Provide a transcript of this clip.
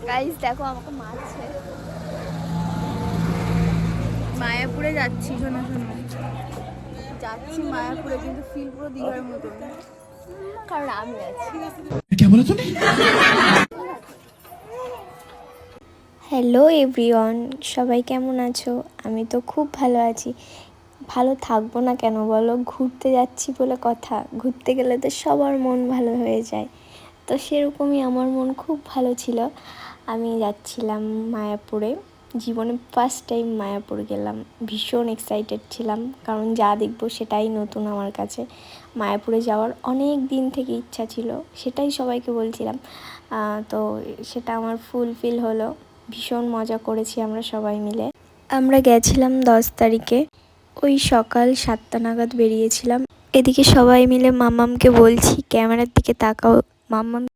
Guys দেখো আমাকে মারছে। মায়াপুরে যাচ্ছি, শোনো শোনো, যাচ্ছি মায়াপুরে, কিন্তু ফিল পুরো দীঘার মতো, কারণ আমি আছি। হ্যালো এভরিওয়ান, সবাই কেমন আছো? আমি তো খুব ভালো আছি। ভালো থাকবো না কেন বলো? ঘুরতে যাচ্ছি বলে কথা, ঘুরতে গেলে তো সবার মন ভালো হয়ে যায়। তো সেরকমই আমার মন খুব ভালো ছিল। আমি যাচ্ছিলাম মায়াপুরে, জীবনে ফার্স্ট টাইম মায়াপুর গেলাম। ভীষণ এক্সাইটেড ছিলাম, কারণ যা দেখবো সেটাই নতুন আমার কাছে। মায়াপুরে যাওয়ার অনেক দিন থেকে ইচ্ছা ছিল, সেটাই সবাইকে বলছিলাম। তো সেটা আমার ফুলফিল হলো। ভীষণ মজা করেছি আমরা সবাই মিলে। আমরা গেছিলাম 10 তারিখে, ওই সকাল 7টা নাগাদ বেরিয়েছিলাম। এদিকে সবাই মিলে মাম্মামকে বলছি, ক্যামেরার দিকে তাকাও। মাম্মাম